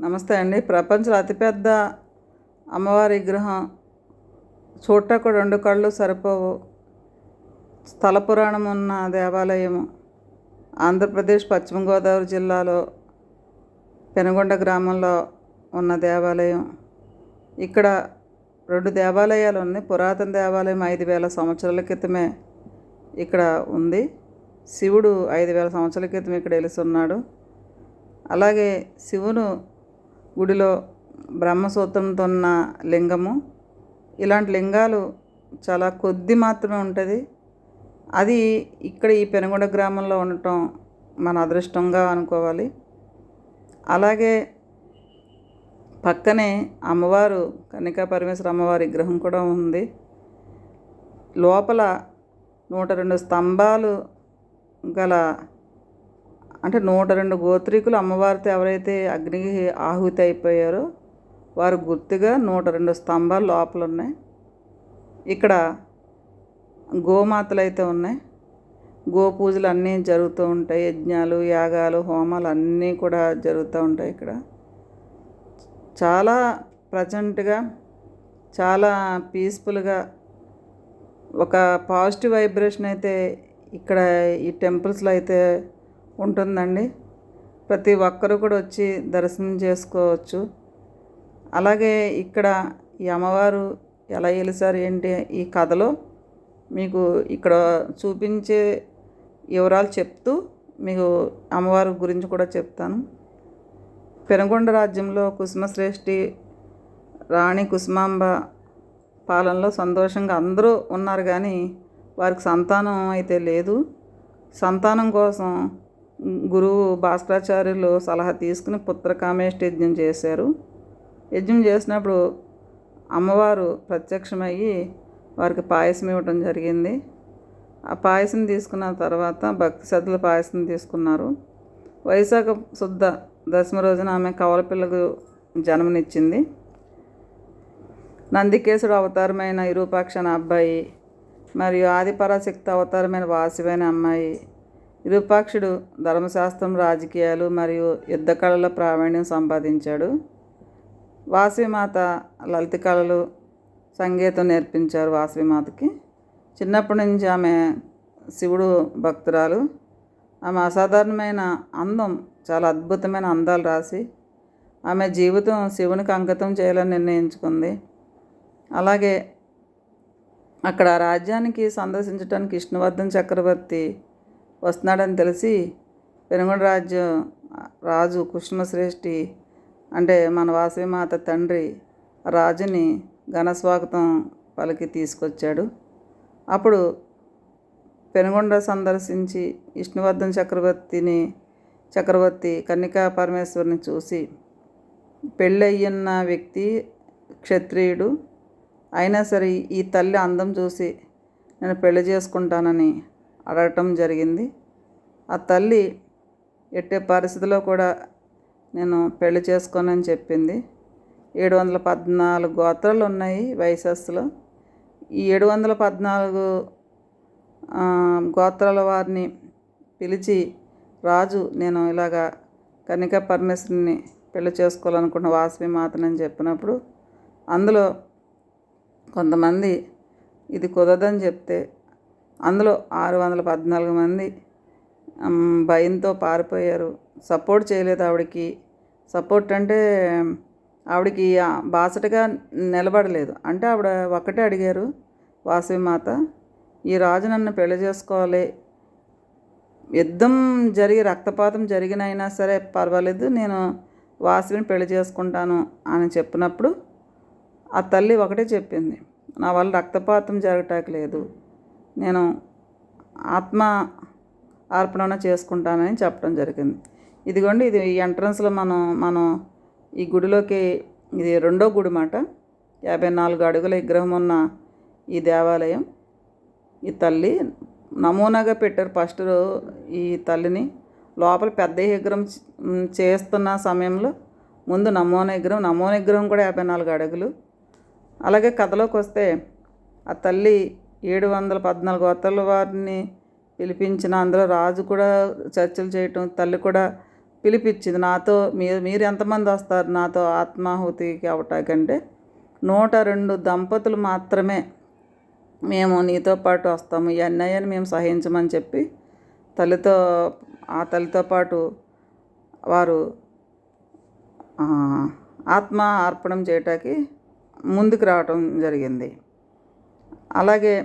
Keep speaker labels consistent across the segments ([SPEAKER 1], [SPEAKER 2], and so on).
[SPEAKER 1] నమస్తే అండి. ప్రపంచంలో అతిపెద్ద అమ్మవారి విగ్రహం చూడటానికి కూడా 2 కళ్ళు సరిపోవు. స్థల పురాణం ఉన్న దేవాలయము ఆంధ్రప్రదేశ్ పశ్చిమ గోదావరి జిల్లాలో పెనుగొండ గ్రామంలో ఉన్న దేవాలయం. ఇక్కడ 2 దేవాలయాలు ఉన్నాయి. పురాతన దేవాలయం 5000 సంవత్సరాల క్రితమే ఇక్కడ ఉంది. శివుడు 5000 సంవత్సరాల క్రితం ఇక్కడ వెలిసున్నాడు. అలాగే శివును గుడిలో బ్రహ్మసూత్రంతో ఉన్న లింగము. ఇలాంటి లింగాలు చాలా కొద్ది మాత్రమే ఉంటుంది. అది ఇక్కడ ఈ పెనుగొండ గ్రామంలో ఉండటం మన అదృష్టంగా అనుకోవాలి. అలాగే పక్కనే అమ్మవారు కన్యకా పరమేశ్వర అమ్మవారి విగ్రహం కూడా ఉంది. లోపల 102 స్తంభాలు గల, అంటే 102 గోత్రీకులు అమ్మవారితో ఎవరైతే అగ్నికి ఆహుతి అయిపోయారో వారు గుర్తుగా 102 స్తంభాలు లోపల ఉన్నాయి. ఇక్కడ గోమాతలు అయితే ఉన్నాయి. గోపూజలు అన్నీ జరుగుతూ ఉంటాయి. యజ్ఞాలు, యాగాలు, హోమాలు అన్నీ కూడా జరుగుతూ ఉంటాయి. ఇక్కడ చాలా ప్రజెంట్గా, చాలా పీస్ఫుల్గా ఒక పాజిటివ్ వైబ్రేషన్ అయితే ఇక్కడ ఈ టెంపుల్స్లో అయితే ఉంటుందండి. ప్రతి ఒక్కరు కూడా వచ్చి దర్శనం చేసుకోవచ్చు. అలాగే ఇక్కడ ఈ అమ్మవారు ఎలా వెలిసారు ఏంటి ఈ కథలో మీకు ఇక్కడ చూపించే వివరాలు చెప్తూ మీకు అమ్మవారి గురించి కూడా చెప్తాను. పెనుగొండ రాజ్యంలో కుసుమశ్రేష్ఠి రాణి కుసుమాంబ పాలనలో సంతోషంగా అందరూ ఉన్నారు, కానీ వారికి సంతానం అయితే లేదు. సంతానం కోసం గురువు భాస్కరాచార్యులు సలహా తీసుకుని పుత్రకామేష్టి యజ్ఞం చేశారు. యజ్ఞం చేసినప్పుడు అమ్మవారు ప్రత్యక్షమయ్యి వారికి పాయసం ఇవ్వటం జరిగింది. ఆ పాయసం తీసుకున్న తర్వాత భక్తి శ్రద్ధల పాయసం తీసుకున్నారు. వైశాఖ శుద్ధ దశమి రోజున ఆమె కవల పిల్లకు జన్మనిచ్చింది. నందికేశుడు అవతారమైన విరూపాక్ష అనే అబ్బాయి మరియు ఆదిపరాశక్తి అవతారమైన వాసవి అనే అమ్మాయి. విరూపాక్షుడు ధర్మశాస్త్రం, రాజకీయాలు మరియు యుద్ధ కళలో ప్రావీణ్యం సంపాదించాడు. వాసవిమాత లలిత కళలు, సంగీతం నేర్పించారు వాసవిమాతకి. చిన్నప్పటి నుంచి ఆమె శివుడు భక్తురాలు. ఆమె అసాధారణమైన అందం, చాలా అద్భుతమైన అందాలు రాసి ఆమె జీవితం శివునికి అంకితం చేయాలని నిర్ణయించుకుంది. అలాగే అక్కడ రాజ్యానికి సందర్శించడానికి విష్ణువర్ధన్ చక్రవర్తి వస్తున్నాడని తెలిసి పెనుగొండ రాజు కుసుమశ్రేష్ఠి, అంటే మన వాసవిమాత తండ్రి, రాజుని ఘనస్వాగతం పలికి తీసుకొచ్చాడు. అప్పుడు పెనుగొండ సందర్శించి విష్ణువర్ధన్ చక్రవర్తి కన్యకా పరమేశ్వరిని చూసి, పెళ్ళయ్యున్న వ్యక్తి క్షత్రియుడు అయినా సరే ఈ తల్లి అందం చూసి నేను పెళ్లి చేసుకుంటానని అడగటం జరిగింది. ఆ తల్లి ఎట్టే పరిస్థితిలో కూడా నేను పెళ్లి చేసుకోనని చెప్పింది. 714 గోత్రాలు ఉన్నాయి వైశస్సులో. ఈ 714 గోత్రాల వారిని పిలిచి, రాజు నేను ఇలాగా కన్యకా పరమేశ్వరిని పెళ్లి చేసుకోవాలనుకున్న వాసవి మాతనని చెప్పినప్పుడు అందులో కొంతమంది ఇది కుదరదని చెప్తే అందులో 614 మంది భయంతో పారిపోయారు. సపోర్ట్ చేయలేదు ఆవిడకి. సపోర్ట్ అంటే ఆవిడకి బాసటగా నిలబడలేదు. అంటే ఆవిడ ఒక్కటే అడిగారు వాసవిమాత, ఈ రాజు నన్ను పెళ్లి చేసుకోవాలి, యుద్ధం జరిగి రక్తపాతం జరిగినైనా సరే పర్వాలేదు, నేను వాసవిని పెళ్లి చేసుకుంటాను అని చెప్పినప్పుడు ఆ తల్లి ఒకటే చెప్పింది, నా వల్ల రక్తపాతం జరగటానికి లేదు, నేను ఆత్మ అర్పణ చేసుకుంటానని చెప్పడం జరిగింది. ఇదిగోండి, ఇది ఈ ఎంట్రన్స్లో మనం ఈ గుడిలోకి, ఇది 2వ గుడి మాట. 54 అడుగుల విగ్రహం ఉన్న ఈ దేవాలయం. ఈ తల్లి నమూనాగా పెట్టారు ఫస్ట్ ఈ తల్లిని. లోపల పెద్ద విగ్రహం చేస్తున్న సమయంలో ముందు నమూనా విగ్రహం కూడా 54 అడుగులు. అలాగే కథలోకి వస్తే ఆ తల్లి 714 గోత్రాల వారిని పిలిపించిన, అందులో రాజు కూడా చర్చలు చేయటం, తల్లి కూడా పిలిపించింది. నాతో మీరు ఎంతమంది వస్తారు నాతో ఆత్మాహుతికి అవ్వటాకంటే 102 దంపతులు మాత్రమే మేము నీతో పాటు వస్తాము, ఈ అన్యాయాన్ని మేము సహించమని చెప్పి తల్లితో పాటు వారు ఆత్మ అర్పణం చేయటానికి ముందుకు రావటం జరిగింది. అలాగే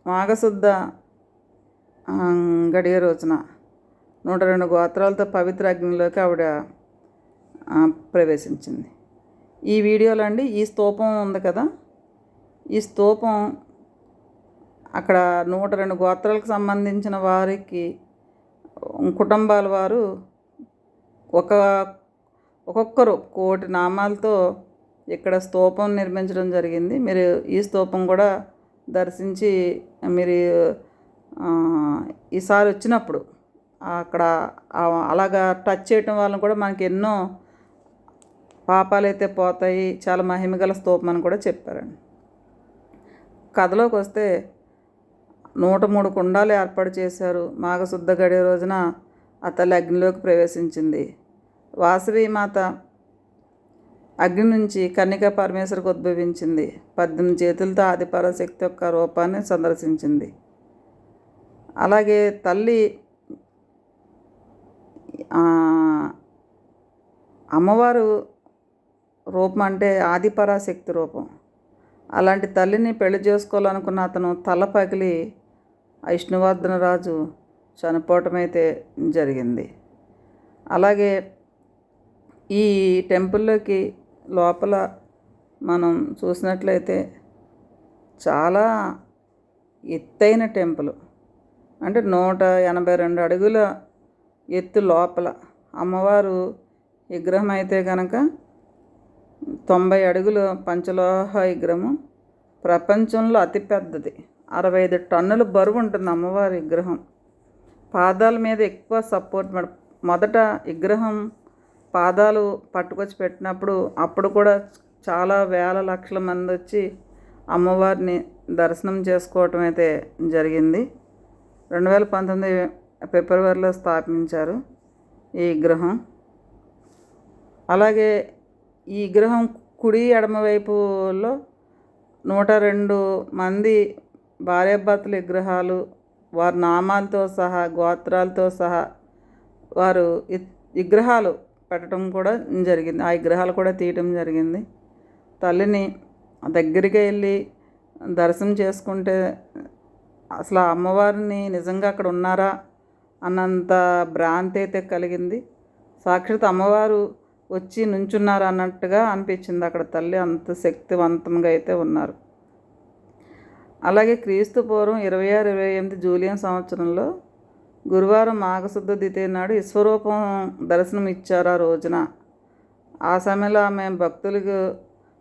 [SPEAKER 1] మాఘశుద్ధ గడియ రోజున 102 గోత్రాలతో పవిత్ర అగ్నిలోకి ఆవిడ ప్రవేశించింది. ఈ వీడియోలో అండి ఈ స్తూపం ఉంది కదా, ఈ స్తూపం అక్కడ 102 గోత్రాలకు సంబంధించిన వారికి కుటుంబాల వారు ఒక్కొక్కరు 1,000,000 నామాలతో ఇక్కడ స్తూపం నిర్మించడం జరిగింది. మీరు ఈ స్తూపం కూడా దర్శించి మీరు ఈసారి వచ్చినప్పుడు అక్కడ అలాగా టచ్ చేయటం వలన కూడా మనకి ఎన్నో పాపాలైతే పోతాయి, చాలా మహిమగల స్తూపం అని కూడా చెప్పారండి. కథలోకి వస్తే 103 కుండాలు ఏర్పాటు చేశారు. మాఘశుద్ధ గడియ రోజున ఆ తల్లి అగ్నిలోకి ప్రవేశించింది. వాసవి మాత అగ్ని నుంచి కన్యకా పరమేశ్వరికి ఉద్భవించింది. 18 చేతులతో ఆదిపరాశక్తి యొక్క రూపాన్ని సందర్శించింది. అలాగే తల్లి అమ్మవారు రూపం అంటే ఆదిపరాశక్తి రూపం. అలాంటి తల్లిని పెళ్లి చేసుకోవాలనుకున్న అతను తల పగిలి విష్ణువర్ధన రాజు చనిపోవటం అయితే జరిగింది. అలాగే ఈ టెంపుల్లోకి లోపల మనం చూసినట్లయితే చాలా ఎత్తైన టెంపుల్, అంటే 182 అడుగుల ఎత్తు లోపల అమ్మవారు విగ్రహం అయితే కనుక 90 అడుగుల పంచలోహ విగ్రహము, ప్రపంచంలో అతిపెద్దది. 65 టన్నుల బరువు ఉంటుంది అమ్మవారి విగ్రహం. పాదాల మీద ఎక్కువ సపోర్ట్. మొదట విగ్రహం పాదాలు పట్టుకొచ్చి పెట్టినప్పుడు అప్పుడు కూడా చాలా వేల లక్షల మంది వచ్చి అమ్మవారిని దర్శనం చేసుకోవటం అయితే జరిగింది. 2019 ఫిబ్రవరిలో స్థాపించారు ఈ విగ్రహం. అలాగే ఈ విగ్రహం కుడి ఎడమ వైపులో 102 మంది భార్యాభర్తల విగ్రహాలు, వారి నామాలతో సహా గోత్రాలతో సహా వారు విగ్రహాలు పెట్టడం కూడా జరిగింది. ఆ విగ్రహాలు కూడా తీయటం జరిగింది. తల్లిని దగ్గరికి వెళ్ళి దర్శనం చేసుకుంటే అసలు ఆ అమ్మవారిని నిజంగా అక్కడ ఉన్నారా అన్నంత భ్రాంతి అయితే కలిగింది. సాక్షాత్ అమ్మవారు వచ్చి నుంచున్నారు అన్నట్టుగా అనిపించింది. అక్కడ తల్లి అంత శక్తివంతంగా అయితే ఉన్నారు. అలాగే క్రీస్తు పూర్వం 26-28 జూలియన్ సంవత్సరంలో గురువారం మాఘశుద్ధ ద్వితీయ నాడు విశ్వరూపం దర్శనం ఇచ్చారు. ఆ రోజున ఆ సమయంలో ఆమె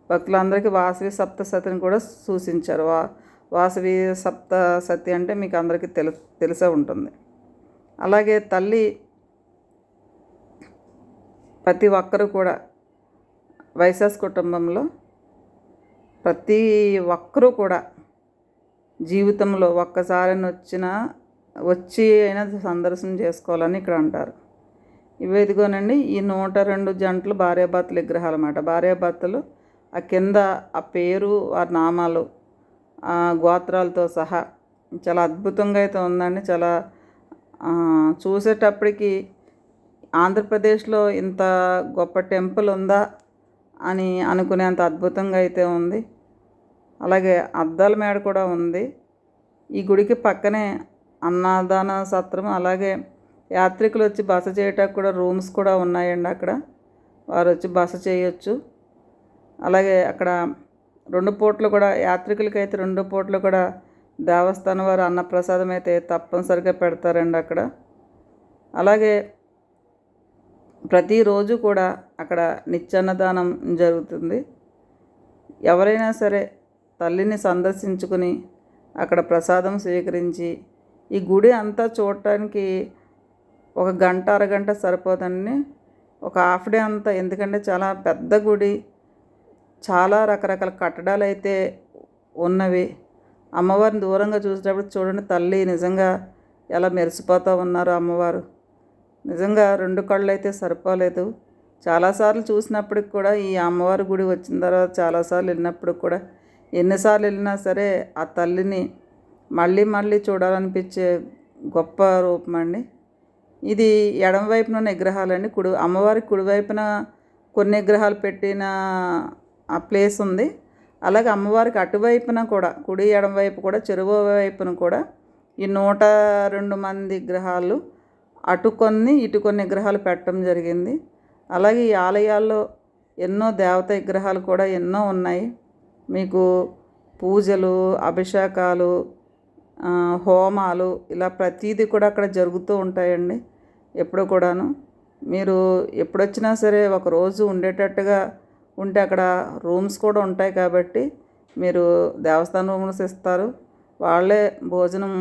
[SPEAKER 1] భక్తులందరికీ వాసవి సప్తసతిని కూడా సూచించారు. వాసవి సప్తసతి అంటే మీకు అందరికీ తెలిసే ఉంటుంది. అలాగే తల్లి ప్రతి ఒక్కరు కూడా వైశాస్ కుటుంబంలో ప్రతి ఒక్కరూ కూడా జీవితంలో ఒక్కసారైనా వచ్చి అయినా సందర్శనం చేసుకోవాలని ఇక్కడ అంటారు. ఇదిగోనండి ఈ 102 జంటలు భార్యాభర్తల విగ్రహాలు అన్నమాట. భార్యాభర్తలు ఆ కింద ఆ పేరు, వారి నామాలు, గోత్రాలతో సహా చాలా అద్భుతంగా అయితే ఉందండి. చాలా చూసేటప్పటికి ఆంధ్రప్రదేశ్లో ఇంత గొప్ప టెంపుల్ ఉందా అని అనుకునేంత అద్భుతంగా అయితే ఉంది. అలాగే అద్దాల మేడ కూడా ఉంది. ఈ గుడికి పక్కనే అన్నదాన సత్రం, అలాగే యాత్రికులు వచ్చి బస చేయటానికి కూడా రూమ్స్ కూడా ఉన్నాయండి. అక్కడ వారు వచ్చి బస చేయొచ్చు. అలాగే అక్కడ 2 పూటలు కూడా యాత్రికులకైతే 2 పూటలు కూడా దేవస్థానం వారు అన్నప్రసాదం అయితే తప్పనిసరిగా పెడతారండి అక్కడ. అలాగే ప్రతిరోజు కూడా అక్కడ నిత్యాన్నదానం జరుగుతుంది. ఎవరైనా సరే తల్లిని సందర్శించుకుని అక్కడ ప్రసాదం స్వీకరించి ఈ గుడి అంతా చూడటానికి 1 గంట అరగంట సరిపోదండి. ఒక హాఫ్ డే అంతా, ఎందుకంటే చాలా పెద్ద గుడి, చాలా రకరకాల కట్టడాలు అయితే ఉన్నవి. అమ్మవారిని దూరంగా చూసేటప్పుడు చూడండి, తల్లి నిజంగా ఎలా మెరిసిపోతూ ఉన్నారు అమ్మవారు. నిజంగా 2 కళ్ళైతే సరిపోలేదు. చాలాసార్లు చూసినప్పటికి కూడా ఈ అమ్మవారి గుడి వచ్చిన తర్వాత చాలాసార్లు వెళ్ళినప్పుడు కూడా ఎన్నిసార్లు వెళ్ళినా సరే ఆ తల్లిని మళ్ళీ మళ్ళీ చూడాలనిపించే గొప్ప రూపం అండి. ఇది ఎడమ వైపున ఉన్న విగ్రహాలండి. అమ్మవారికి కుడివైపున కొన్ని విగ్రహాలు పెట్టిన ఆ ప్లేస్ ఉంది. అలాగే అమ్మవారికి అటువైపున కూడా కుడి ఎడమ వైపు కూడా చెరువు వైపున కూడా ఈ 102 మంది విగ్రహాలు అటు కొన్ని ఇటు కొన్ని విగ్రహాలు పెట్టడం జరిగింది. అలాగే ఈ ఆలయాల్లో ఎన్నో దేవత విగ్రహాలు కూడా ఎన్నో ఉన్నాయి. మీకు పూజలు, అభిషేకాలు, హోమాలు ఇలా ప్రతీది కూడా అక్కడ జరుగుతూ ఉంటాయండి ఎప్పుడు కూడాను. మీరు ఎప్పుడొచ్చినా సరే ఒకరోజు ఉండేటట్టుగా ఉంటే అక్కడ రూమ్స్ కూడా ఉంటాయి కాబట్టి మీరు దేవస్థానం రూమ్స్ ఇస్తారు. వాళ్ళే భోజనం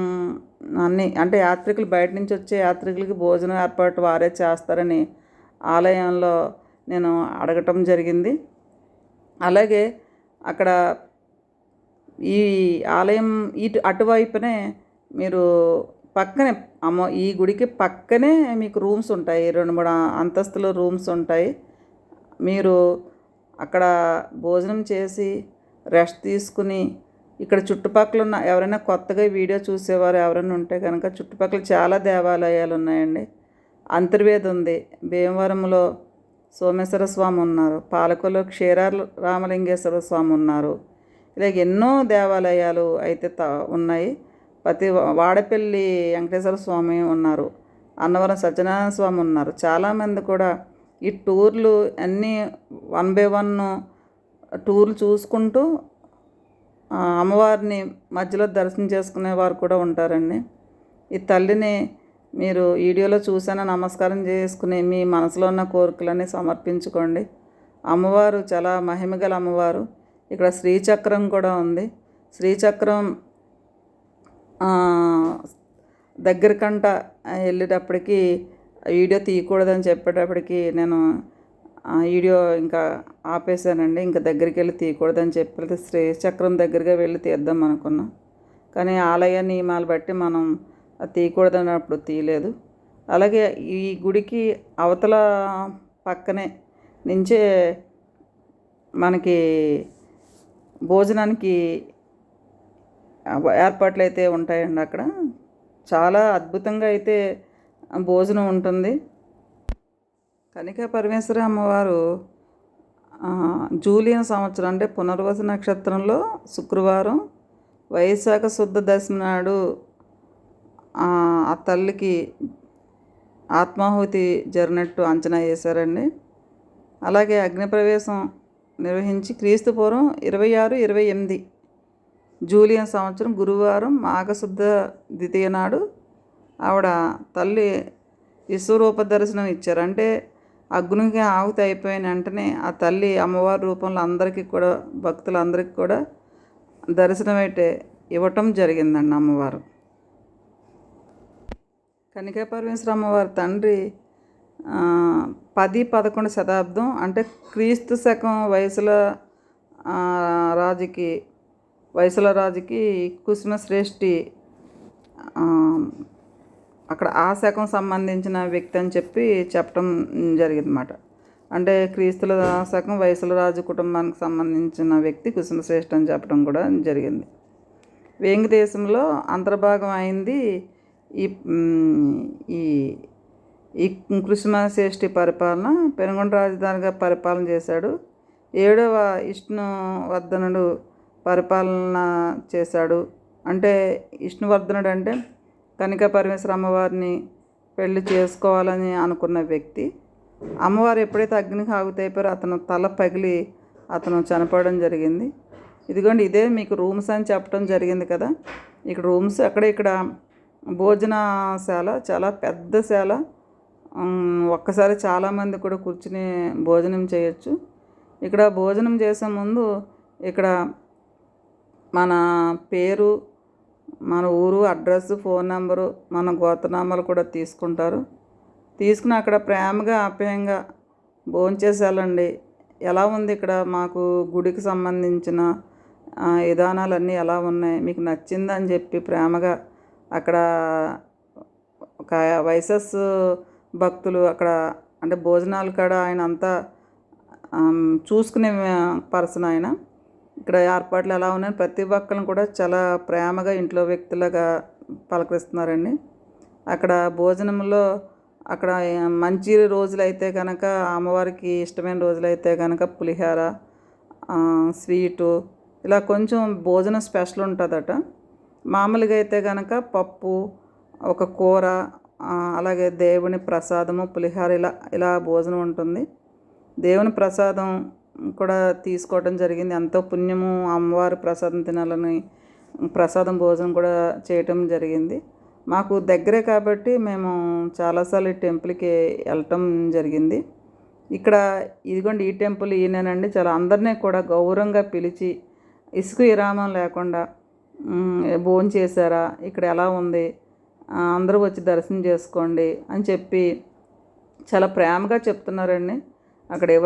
[SPEAKER 1] అన్నీ అంటే యాత్రికులు బయట నుంచి వచ్చే యాత్రికులకి భోజనం ఏర్పాటు వారే చేస్తారని ఆలయంలో నేను అడగటం జరిగింది. అలాగే అక్కడ ఈ ఆలయం అటువైపునే మీరు పక్కనే ఈ గుడికి పక్కనే మీకు రూమ్స్ ఉంటాయి. 2-3 అంతస్తుల రూమ్స్ ఉంటాయి. మీరు అక్కడ భోజనం చేసి రెస్ట్ తీసుకుని ఇక్కడ చుట్టుపక్కల ఉన్న ఎవరైనా కొత్తగా వీడియో చూసేవారు ఎవరైనా ఉంటే కనుక చుట్టుపక్కల చాలా దేవాలయాలు ఉన్నాయండి. అంతర్వేది ఉంది, భీమవరంలో సోమేశ్వర స్వామి ఉన్నారు, పాలకొల్లో రామలింగేశ్వర స్వామి ఉన్నారు. ఇలాగ ఎన్నో దేవాలయాలు అయితే ఉన్నాయి. వాడపల్లి వెంకటేశ్వర స్వామి ఉన్నారు, అన్నవరం సత్యనారాయణ స్వామి ఉన్నారు. చాలామంది కూడా ఈ టూర్లు అన్నీ 1 by 1 టూర్లు చూసుకుంటూ అమ్మవారిని మధ్యలో దర్శనం చేసుకునేవారు కూడా ఉంటారండి. ఈ తల్లిని మీరు వీడియోలో చూసాను నమస్కారం చేసుకుని మీ మనసులో ఉన్న కోరికలన్నీ సమర్పించుకోండి. అమ్మవారు చాలా మహిమగల అమ్మవారు. ఇక్కడ శ్రీచక్రం కూడా ఉంది. శ్రీచక్రం దగ్గరకంట వెళ్ళేటప్పటికి వీడియో తీయకూడదని చెప్పేటప్పటికి నేను వీడియో ఇంకా ఆపేశానండి. ఇంకా దగ్గరికి వెళ్ళి తీయకూడదని చెప్పి శ్రీచక్రం దగ్గరగా వెళ్ళి తీద్దాం అనుకున్నాం. కానీ ఆలయ నియమాలు బట్టి మనం తీయకూడదన్నప్పుడు తీయలేదు. అలాగే ఈ గుడికి అవతల పక్కనే నుంచే మనకి భోజనానికి ఏర్పాట్లు అయితే ఉంటాయండి. అక్కడ చాలా అద్భుతంగా అయితే భోజనం ఉంటుంది. కనికా పరమేశ్వరి అమ్మవారు జూలియన్ సంవత్సరం అంటే పునర్వసు నక్షత్రంలో శుక్రవారం వైశాఖ శుద్ధ దశమి నాడు ఆ తల్లికి ఆత్మాహుతి జరిగినట్టు అంచనా వేశారండి. అలాగే అగ్నిప్రవేశం నిర్వహించి క్రీస్తుపూర్వం 26-28 జూలియన్ సంవత్సరం గురువారం మాఘశుద్ధ ద్వితీయ నాడు ఆవిడ తల్లి విశ్వరూప దర్శనం ఇచ్చారు. అంటే అగ్నికి ఆహుతి అయిపోయిన వెంటనే ఆ తల్లి అమ్మవారి రూపంలో అందరికీ కూడా భక్తులందరికీ కూడా దర్శనం అయితే ఇవ్వటం జరిగిందండి. అమ్మవారు కనికా పరమేశ్వర అమ్మవారి తండ్రి 10-11 శతాబ్దం అంటే క్రీస్తు శకం వయసుల రాజుకి కుసుమశ్రేష్ఠి అక్కడ ఆ శకం సంబంధించిన వ్యక్తి అని చెప్పడం జరిగిందన్నమాట. అంటే క్రీస్తుల శకం వయసుల రాజు కుటుంబానికి సంబంధించిన వ్యక్తి కుసుమశ్రేష్ఠి అని చెప్పడం కూడా జరిగింది. వేంగి దేశంలో అంతర్భాగం అయింది ఈ ఈ ఈ కుసుమశ్రేష్ఠి పరిపాలన. పెనుగొండ రాజధానిగా పరిపాలన చేశాడు. 7వ విష్ణువర్ధనుడు పరిపాలన చేశాడు. అంటే విష్ణువర్ధనుడు అంటే కనికా పరమేశ్వర అమ్మవారిని పెళ్లి చేసుకోవాలని అనుకున్న వ్యక్తి. అమ్మవారు ఎప్పుడైతే అగ్నికి ఆహుతి అయిపోయారో అతను తల పగిలి అతను చనిపోవడం జరిగింది. ఇదిగోండి ఇదే మీకు రూమ్స్ అని చెప్పడం జరిగింది కదా. ఇక్కడ రూమ్స్ ఇక్కడ భోజనశాల చాలా పెద్ద శాల. ఒక్కసారి చాలామంది కూడా కూర్చుని భోజనం చేయొచ్చు. ఇక్కడ భోజనం చేసే ముందు ఇక్కడ మన పేరు, మన ఊరు, అడ్రస్, ఫోన్ నెంబరు, మన గోత్రనామాలు కూడా తీసుకుంటారు. తీసుకుని అక్కడ ప్రేమగా ఆప్యాయంగా భోంచేసేయాలండి. ఎలా ఉంది ఇక్కడ మాకు గుడికి సంబంధించిన విధానాలన్నీ ఎలా ఉన్నాయి, మీకు నచ్చిందని చెప్పి ప్రేమగా అక్కడ ఒక వైసెస్ భక్తులు అక్కడ అంటే భోజనాలు కాడ ఆయన అంతా చూసుకునే పర్సన్ ఆయన. ఇక్కడ ఏర్పాట్లు ఎలా ఉన్నాయని ప్రతి ఒక్కరిని కూడా చాలా ప్రేమగా ఇంట్లో వ్యక్తులాగా పలకరిస్తున్నారండి. అక్కడ భోజనంలో అక్కడ మంచి రోజులైతే కనుక అమ్మవారికి ఇష్టమైన రోజులైతే కనుక పులిహోర, స్వీటు ఇలా కొంచెం భోజనం స్పెషల్ ఉంటుందట. మామూలుగా అయితే కనుక పప్పు, ఒక కూర, అలాగే దేవుని ప్రసాదము పులిహోర ఇలా ఇలా భోజనం ఉంటుంది. దేవుని ప్రసాదం కూడా తీసుకోవడం జరిగింది. ఎంతో పుణ్యము అమ్మవారి ప్రసాదం తినాలని ప్రసాదం భోజనం కూడా చేయటం జరిగింది. మాకు దగ్గరే కాబట్టి మేము చాలాసార్లు ఈ టెంపుల్కి వెళ్ళటం జరిగింది. ఇక్కడ ఇదిగోండి ఈ టెంపుల్ ఈయనేనండి. చాలా అందరినీ కూడా గౌరవంగా పిలిచి ఇసుక విరామం లేకుండా భోంచేశారా, ఇక్కడ ఎలా ఉంది, అందరూ వచ్చి దర్శనం చేసుకోండి అని చెప్పి చాలా ప్రేమగా చెప్తున్నారండి. అక్కడ ఎవరు